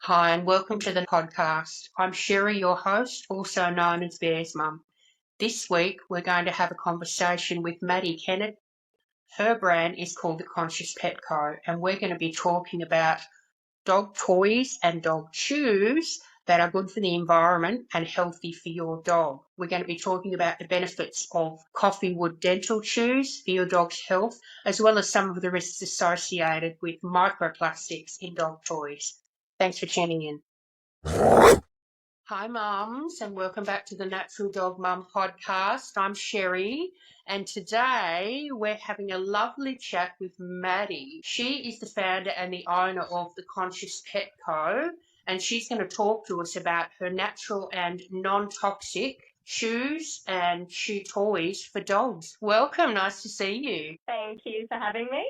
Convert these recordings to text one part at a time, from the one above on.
Hi, and welcome to the podcast. I'm Sherry, your host, also known as Bear's Mum. This week, we're going to have a conversation with Madi Kennedy. Her brand is called The Conscious Pet Co., and we're going to be talking about dog toys and dog chews that are good for the environment and healthy for your dog. We're going to be talking about the benefits of coffee wood dental chews for your dog's health, as well as some of the risks associated with microplastics in dog toys. Thanks for tuning in. Hi, mums, and welcome back to the Natural Dog Mum podcast. I'm Sherry, and today we're having a lovely chat with Maddie. She is the founder and the owner of the Conscious Pet Co., and she's going to talk to us about her natural and non-toxic chews and chew toys for dogs. Welcome, nice to see you. Thank you for having me.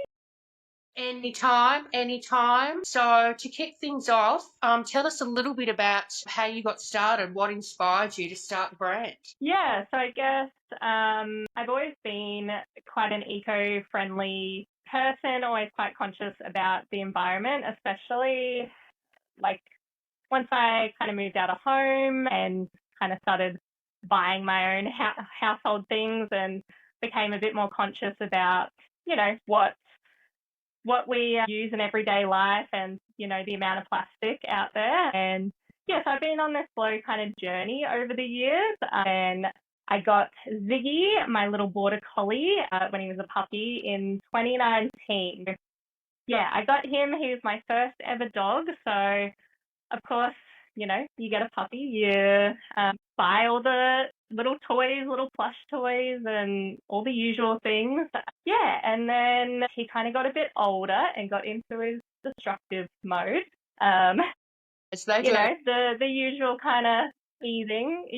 Anytime, anytime. So to kick things off, tell us a little bit about how you got started, what inspired you to start the brand. Yeah, so I guess I've always been quite an eco-friendly person, always quite conscious about the environment, especially like once I kind of moved out of home and kind of started buying my own household things and became a bit more conscious about, what we use in everyday life and, the amount of plastic out there. And yes, I've been on this slow kind of journey over the years. And I got Ziggy, my little border collie, when he was a puppy in 2019. Yeah, I got him. He was my first ever dog. So, of course, you get a puppy, you buy all the little toys, little plush toys, and all the usual things. Yeah, and then he kind of got a bit older and got into his destructive mode. As they You do. know, the usual kind of teething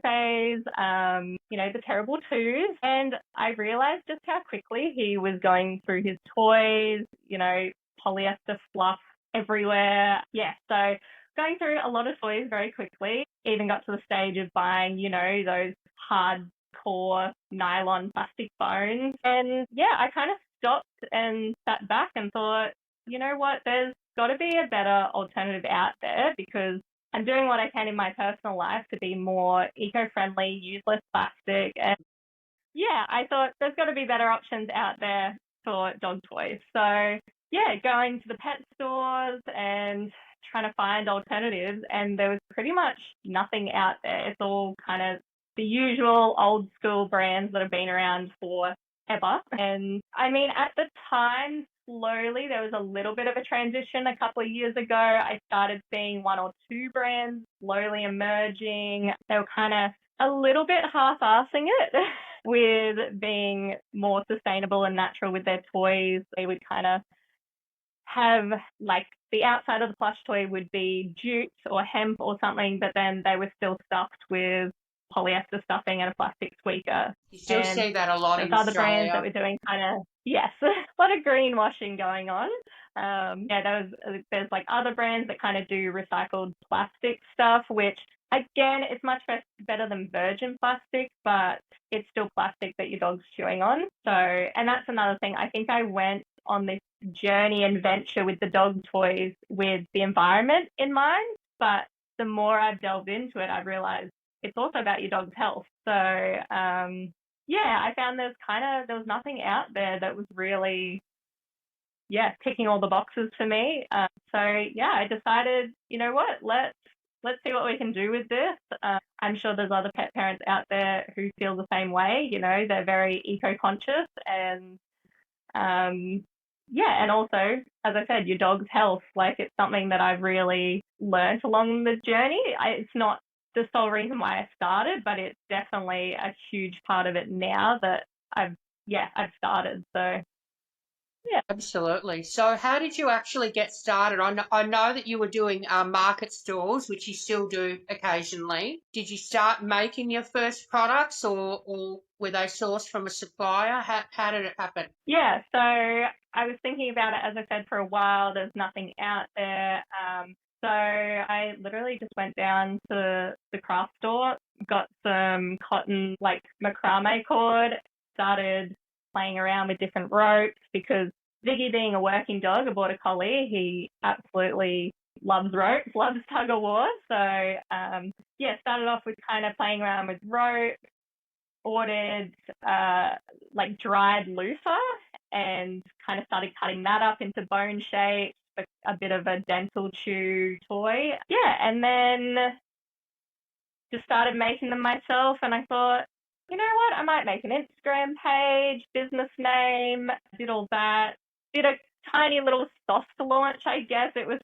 phase, the terrible twos. And I realized just how quickly he was going through his toys, polyester fluff everywhere. Yeah, so going through a lot of toys very quickly, even got to the stage of buying, those hardcore nylon plastic bones. And yeah, I kind of stopped and sat back and thought, you know what, there's got to be a better alternative out there because I'm doing what I can in my personal life to be more eco-friendly, use less plastic. And yeah, I thought there's got to be better options out there for dog toys. So yeah, going to the pet stores and trying to find alternatives, and there was pretty much nothing out there. It's all kind of the usual old school brands that have been around forever. And I mean, at the time, slowly there was a little bit of a transition. A couple of years ago, I started seeing one or two brands slowly emerging. They were kind of a little bit half-assing it with being more sustainable and natural with their toys. They would kind of have like the outside of the plush toy would be jute or hemp or something, but then they were still stuffed with polyester stuffing and a plastic squeaker. You still And see that a lot there's in other brands that Australia. were doing kind of, yes, a lot of greenwashing going on. There's like other brands that kind of do recycled plastic stuff, which again, it's much better than virgin plastic, but it's still plastic that your dog's chewing on. So, and that's another thing. I think I went on this journey and venture with the dog toys with the environment in mind, but the more I've delved into it, I've realized it's also about your dog's health. So, I found there was nothing out there that was really, ticking all the boxes for me. I decided, you know what, let's see what we can do with this. I'm sure there's other pet parents out there who feel the same way. They're very eco-conscious and, and also, as I said, your dog's health, like it's something that I've really learned along the journey. It's not the sole reason why I started, but it's definitely a huge part of it now that I've started. So, yeah. Absolutely. So how did you actually get started? I know that you were doing market stalls, which you still do occasionally. Did you start making your first products or were they sourced from a supplier? How did it happen? Yeah, so I was thinking about it, as I said, for a while. There's nothing out there. So I literally just went down to the craft store, got some cotton, like macrame cord, started playing around with different ropes because Ziggy being a working dog, a border collie, he absolutely loves ropes, loves tug of war. So, yeah, started off with kind of playing around with rope, ordered like dried loofah and kind of started cutting that up into bone shape, a bit of a dental chew toy. Yeah, and then just started making them myself, and I thought, you know what, I might make an Instagram page, business name, did all that, did a tiny little soft launch, I guess. I was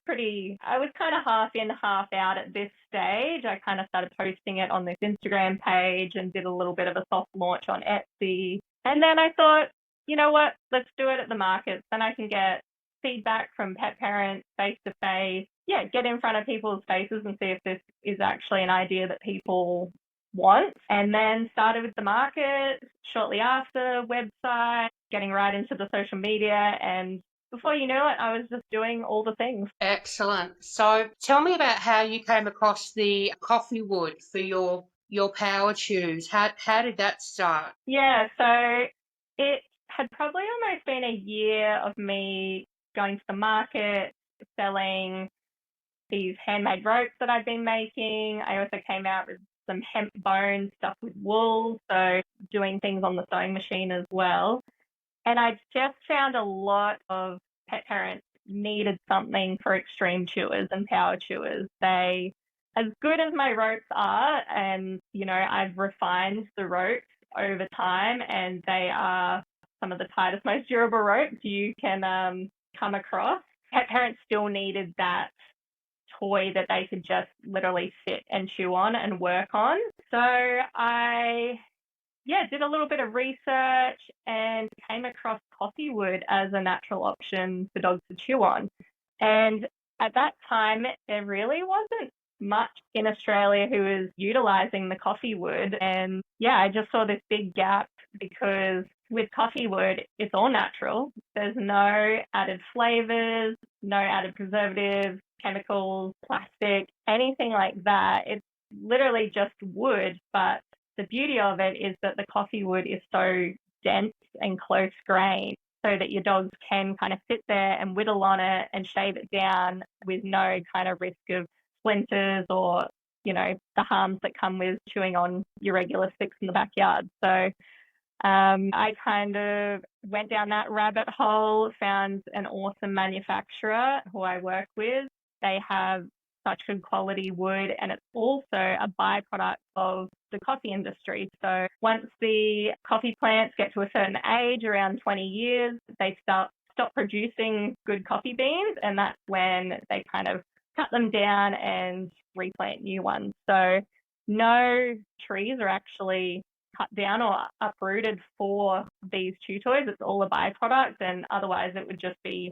kind of half in, half out at this stage. I kind of started posting it on this Instagram page and did a little bit of a soft launch on Etsy. And then I thought, you know what, let's do it at the markets. Then I can get feedback from pet parents face to face. Yeah, get in front of people's faces and see if this is actually an idea that people want. And then started with the market shortly after, website, getting right into the social media, and before you knew it, I was just doing all the things. Excellent. So tell me about how you came across the coffee wood for your power chews. How did that start? Yeah, so it had probably almost been a year of me going to the market, selling these handmade ropes that I've been making. I also came out with some hemp bones stuffed with wool, so doing things on the sewing machine as well. And I just found a lot of pet parents needed something for extreme chewers and power chewers. As good as my ropes are, and I've refined the ropes over time, and they are some of the tightest, most durable ropes you can come across. Pet parents still needed that toy that they could just literally sit and chew on and work on. So I did a little bit of research and came across coffee wood as a natural option for dogs to chew on. And at that time, there really wasn't much in Australia who was utilizing the coffee wood. And yeah, I just saw this big gap because with coffee wood, it's all natural. There's no added flavors, no added preservatives, chemicals, plastic, anything like that. It's literally just wood, but the beauty of it is that the coffee wood is so dense and close grained so that your dogs can kind of sit there and whittle on it and shave it down with no kind of risk of splinters or, the harms that come with chewing on your regular sticks in the backyard. So I kind of went down that rabbit hole, found an awesome manufacturer who I work with. They have such good quality wood, and it's also a byproduct of the coffee industry. So once the coffee plants get to a certain age, around 20 years, they stop producing good coffee beans, and that's when they kind of cut them down and replant new ones. So no trees are actually cut down or uprooted for these chew toys. It's all a byproduct, and otherwise it would just be,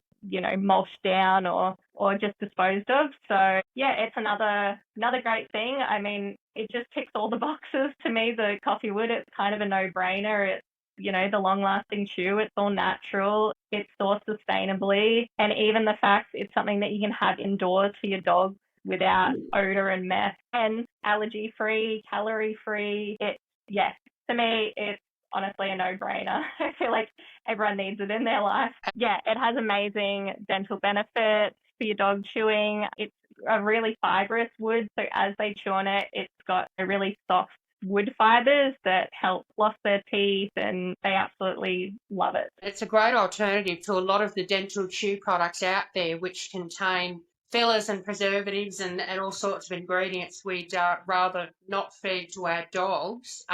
mulched down or just disposed of. So yeah, it's another great thing. I mean, it just ticks all the boxes to me. The coffee wood, it's kind of a no-brainer. It's the long-lasting chew. It's all natural. It's sourced sustainably, and even the fact it's something that you can have indoors for your dog without odor and mess, and allergy-free, calorie-free. To me, it's honestly a no-brainer. I feel like everyone needs it in their life. Yeah, it has amazing dental benefits for your dog chewing. It's a really fibrous wood, so as they chew on it, it's got a really soft wood fibers that help floss their teeth, and they absolutely love it. It's a great alternative to a lot of the dental chew products out there, which contain fillers and preservatives and all sorts of ingredients we'd rather not feed to our dogs.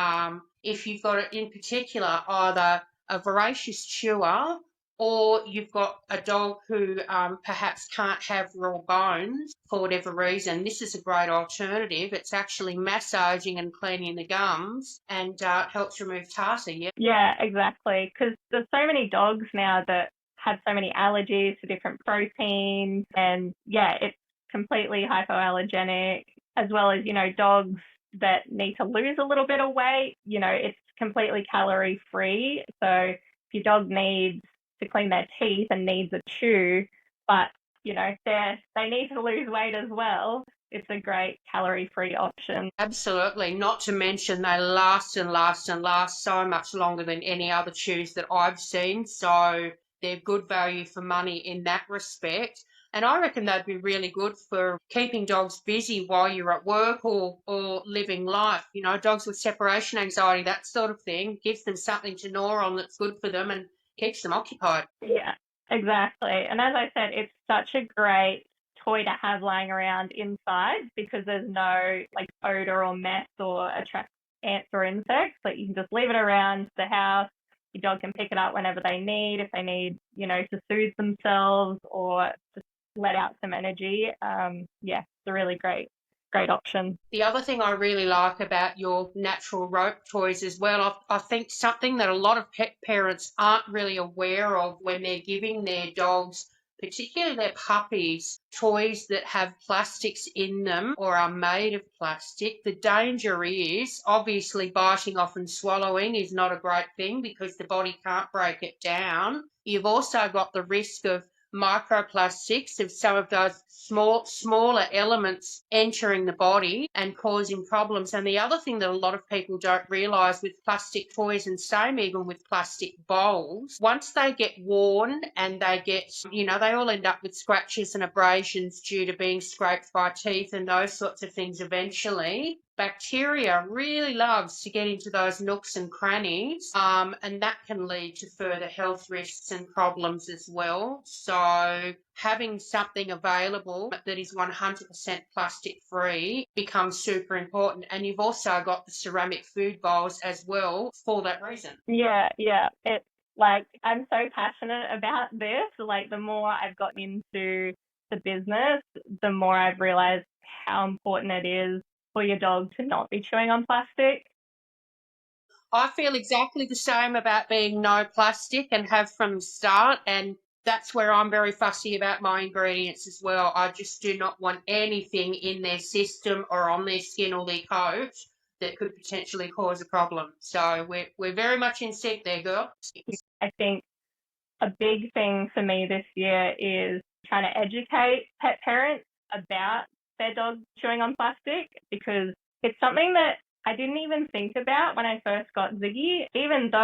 If you've got, in particular, either a voracious chewer or you've got a dog who perhaps can't have raw bones for whatever reason, this is a great alternative. It's actually massaging and cleaning the gums and helps remove tartar. Yeah, exactly. Because there's so many dogs now that have so many allergies to different proteins, and yeah, it's completely hypoallergenic, as well as, dogs that need to lose a little bit of weight, it's completely calorie free. So if your dog needs to clean their teeth and needs a chew, but they need to lose weight as well, it's a great calorie-free option. Absolutely. Not to mention they last and last and last so much longer than any other chews that I've seen. So they're good value for money in that respect. And I reckon they'd be really good for keeping dogs busy while you're at work or living life. You know, dogs with separation anxiety, that sort of thing, gives them something to gnaw on that's good for them and keeps them occupied. Yeah, exactly. And as I said, it's such a great toy to have lying around inside because there's no like odor or mess or attract ants or insects. Like you can just leave it around the house. Your dog can pick it up whenever they need, if they need, to soothe themselves or just let out some energy. Yeah, it's a really great option. The other thing I really like about your natural rope toys as well, I think something that a lot of pet parents aren't really aware of when they're giving their dogs, particularly their puppies, toys that have plastics in them or are made of plastic. The danger is obviously biting off and swallowing is not a great thing because the body can't break it down. You've also got the risk of microplastics, of some of those smaller elements entering the body and causing problems. And the other thing that a lot of people don't realise with plastic toys, and same even with plastic bowls, once they get worn and they get, they all end up with scratches and abrasions due to being scraped by teeth and those sorts of things eventually. Bacteria really loves to get into those nooks and crannies, and that can lead to further health risks and problems as well. So having something available that is 100% plastic free becomes super important. And you've also got the ceramic food bowls as well for that reason. Yeah, yeah. It's like I'm so passionate about this. Like the more I've gotten into the business, the more I've realized how important it is for your dog to not be chewing on plastic. I feel exactly the same about being no plastic and have from the start. And that's where I'm very fussy about my ingredients as well. I just do not want anything in their system or on their skin or their coat that could potentially cause a problem. So we're very much in sync there, girl. I think a big thing for me this year is trying to educate pet parents about their dog chewing on plastic because it's something that I didn't even think about when I first got Ziggy. Even though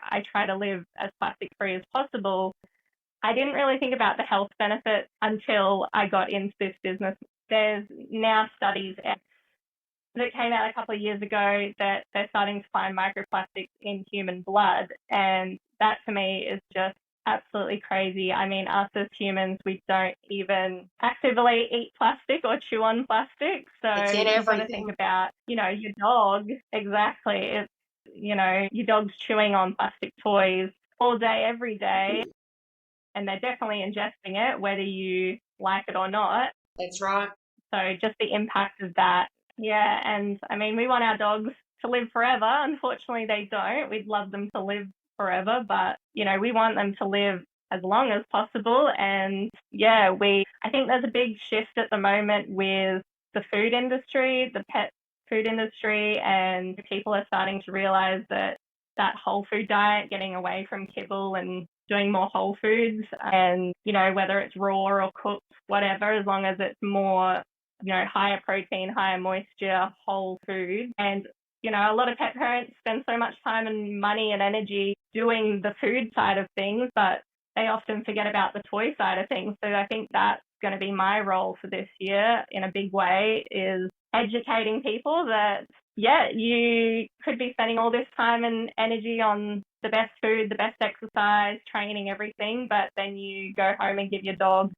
I try to live as plastic free as possible, I didn't really think about the health benefits until I got into this business. There's now studies that came out a couple of years ago that they're starting to find microplastics in human blood. And that to me is just absolutely crazy. I mean, us as humans, we don't even actively eat plastic or chew on plastic. So It's in you've got to think everything. about, your dog. Exactly. It's, your dog's chewing on plastic toys all day, every day. And they're definitely ingesting it, whether you like it or not. That's right. So just the impact of that. Yeah. And I mean, we want our dogs to live forever. Unfortunately, they don't. We'd love them to live forever, but, we want them to live as long as possible. And yeah, I think there's a big shift at the moment with the food industry, the pet food industry, and people are starting to realize that whole food diet, getting away from kibble and doing more whole foods and, whether it's raw or cooked, whatever, as long as it's more, higher protein, higher moisture, whole food. And, a lot of pet parents spend so much time and money and energy doing the food side of things, but they often forget about the toy side of things. So I think that's going to be my role for this year in a big way is educating people that, yeah, you could be spending all this time and energy on the best food, the best exercise, training, everything, but then you go home and give your dog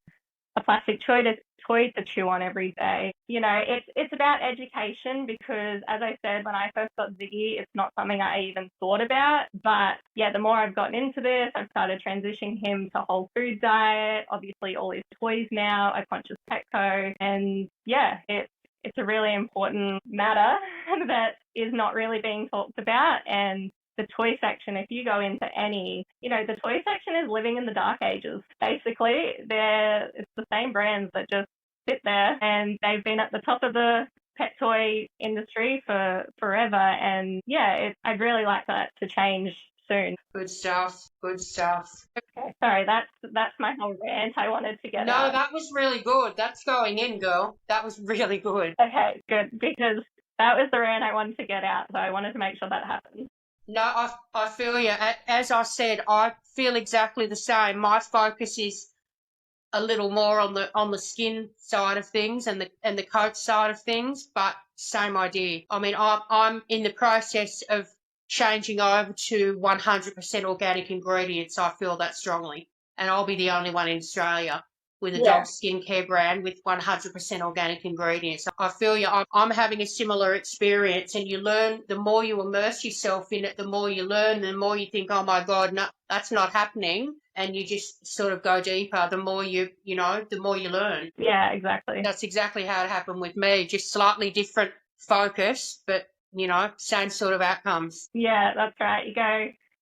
a plastic toy to chew on every day. It's about education because, as I said, when I first got Ziggy, it's not something I even thought about. But yeah, the more I've gotten into this, I've started transitioning him to whole food diet. Obviously, all his toys now are Conscious Petco, and yeah, it's a really important matter that is not really being talked about. And the toy section, if you go into any, the toy section is living in the dark ages. Basically, it's the same brands that just sit there and they've been at the top of the pet toy industry for forever. And yeah, I'd really like that to change soon. Good stuff. Good stuff. Okay, sorry, that's my whole rant I wanted to get No, out. that was really good. That's going in, girl. That was really good. Okay, good, because that was the rant I wanted to get out, so I wanted to make sure that happened. No, I feel you. As I said, I feel exactly the same. My focus is a little more on the skin side of things and the coat side of things, but same idea. I mean, I'm in the process of changing over to 100% organic ingredients. I feel that strongly, and I'll be the only one in Australia with a dog Yeah. skincare brand with 100% organic ingredients. I feel you. I'm having a similar experience, and you learn, the more you immerse yourself in it, the more you learn, the more you think, oh my God, no, that's not happening. And you just sort of go deeper, the more the more you learn. Yeah, exactly. That's exactly how it happened with me, just slightly different focus, but, same sort of outcomes. Yeah, that's right.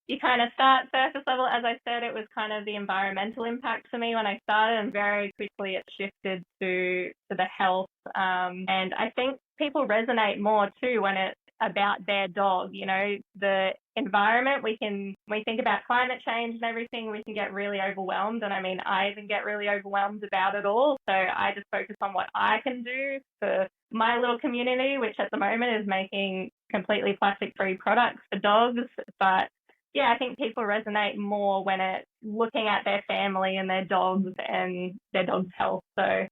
You kind of start surface level. As I said, it was kind of the environmental impact for me when I started, and very quickly it shifted to the health. And I think people resonate more too when it's about their dog. The environment, we think about climate change and everything, we can get really overwhelmed. And I mean, I even get really overwhelmed about it all. So I just focus on what I can do for my little community, which at the moment is making completely plastic-free products for dogs. But yeah, I think people resonate more when it's looking at their family and their dogs and their dog's health. So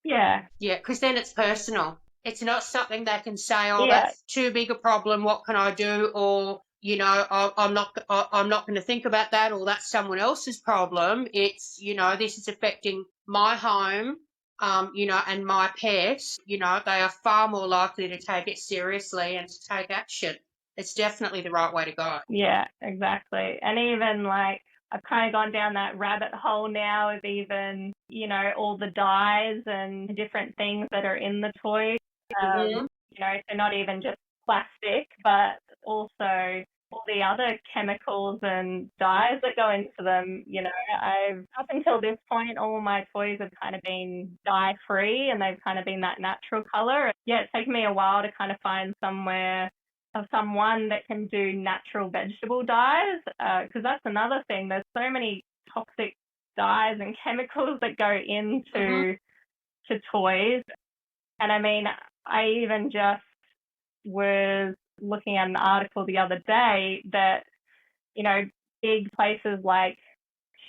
yeah. Yeah, because then it's personal. It's not something they can say, oh, Yeah. that's too big a problem, what can I do? Or, I'm not going to think about that, or that's someone else's problem. It's, this is affecting my home, and my pets. They are far more likely to take it seriously and to take action. It's definitely the right way to go. Yeah, exactly. And even like I've kind of gone down that rabbit hole now of even, all the dyes and different things that are in the toys. Mm-hmm. So not even just plastic, but also all the other chemicals and dyes that go into them. I've up until this point, all my toys have kind of been dye free, and they've kind of been that natural color. Yeah, it's taken me a while to kind of find someone that can do natural vegetable dyes, because that's another thing. There's so many toxic dyes and chemicals that go into to toys. And I mean, I even just was looking at an article the other day that, big places like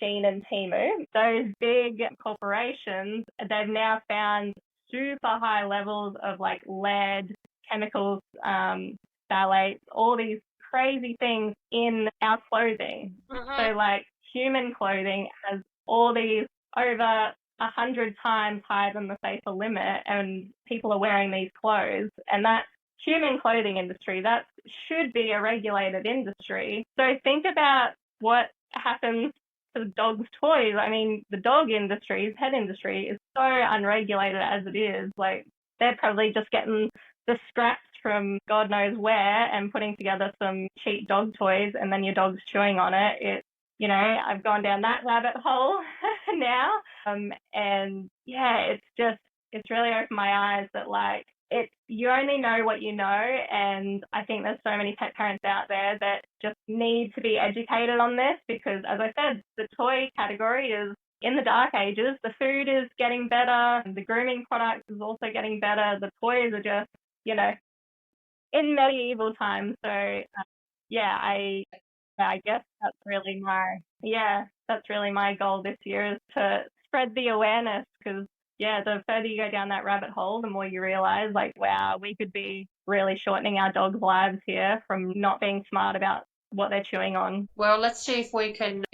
Shein and Temu, those big corporations, they've now found super high levels of like lead, chemicals, phthalates, all these crazy things in our clothing. So like human clothing has all these over 100 times higher than the safer limit, and people are wearing these clothes, and that's human clothing industry. That should be a regulated industry. So think about what happens to dogs' toys. I mean, the dog industry, pet industry, is so unregulated as it is. Like, they're probably just getting the scraps from God knows where and putting together some cheap dog toys, and then your dog's chewing on it. I've gone down that rabbit hole now. And yeah, it's really opened my eyes that like, you only know what you know, and I think there's so many pet parents out there that just need to be educated on this, because as I said, the toy category is in the dark ages. The food is getting better, the grooming products is also getting better, the toys are just, in medieval times. So yeah, I guess that's really my goal this year, is to spread the awareness, because yeah, the further you go down that rabbit hole, the more you realize, like, wow, we could be really shortening our dogs' lives here from not being smart about what they're chewing on. Well, let's see if we can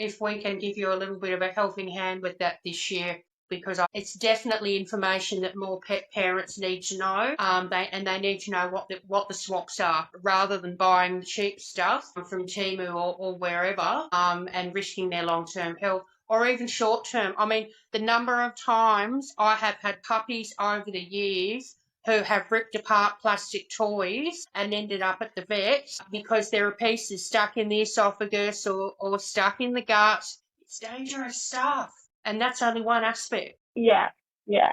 give you a little bit of a helping hand with that this year, because it's definitely information that more pet parents need to know. They need to know what the swaps are, rather than buying the cheap stuff from Temu or wherever, and risking their long-term health, or even short-term. I mean, the number of times I have had puppies over the years who have ripped apart plastic toys and ended up at the vet because there are pieces stuck in the esophagus or stuck in the gut. It's dangerous stuff. And that's only one aspect. Yeah, yeah,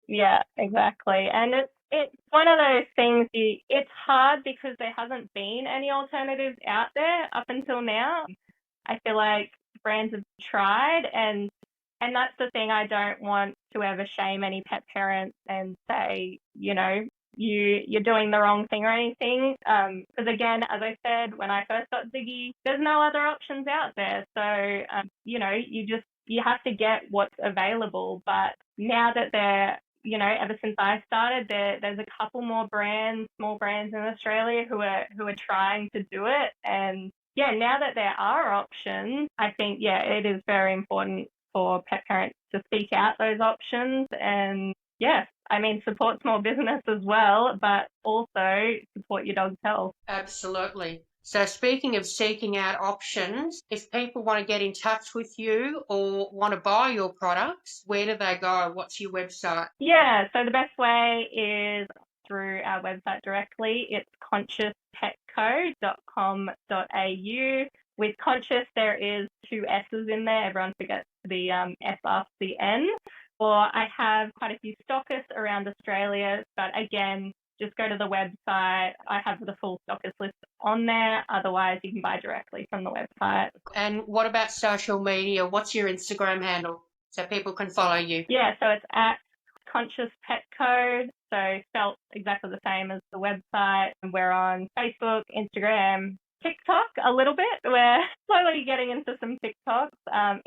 yeah, exactly. And it's one of those things, it's hard because there hasn't been any alternatives out there up until now. I feel like brands have tried, and that's the thing. I don't want to ever shame any pet parents and say, you're doing the wrong thing or anything. Because again, as I said, when I first got Ziggy, there's no other options out there. So, you just you have to get what's available. But now that they're, ever since I started, there's a couple more brands, small brands in Australia who are trying to do it. And yeah, now that there are options, I think, it is very important for pet parents to seek out those options and, yes, support small business as well, but also support your dog's health. Absolutely. So speaking of seeking out options, if people want to get in touch with you or want to buy your products, where do they go? What's your website? Yeah, so the best way is through our website directly. It's consciouspetco.com.au. With Conscious, there is 2 S's in there. Everyone forgets the S after the N. Or I have quite a few stockists around Australia, but again, just go to the website. I have the full stockist list on there. Otherwise, you can buy directly from the website. And what about social media? What's your Instagram handle so people can follow you? Yeah, so it's at Conscious Pet Co. So spelled exactly the same as the website. We're on Facebook, Instagram, TikTok a little bit. We're slowly getting into some TikToks.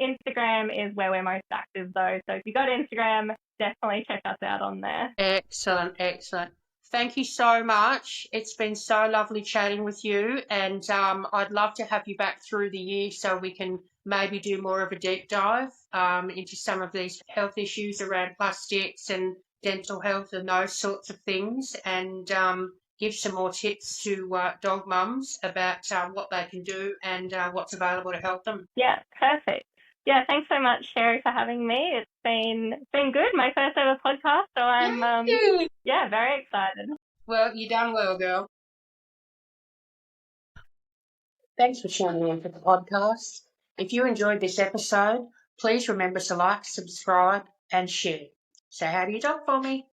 Instagram is where we're most active though. So if you got Instagram, definitely check us out on there. Excellent, excellent. Thank you so much. It's been so lovely chatting with you, and I'd love to have you back through the year so we can maybe do more of a deep dive into some of these health issues around plastics and dental health and those sorts of things, and give some more tips to dog mums about what they can do and what's available to help them. Yeah, perfect. Yeah, thanks so much, Sherry, for having me. It's been good. My first ever podcast, so I'm very excited. Well, you done well, girl. Thanks for tuning in for the podcast. If you enjoyed this episode, please remember to like, subscribe, and share. Say hi to your dog for me.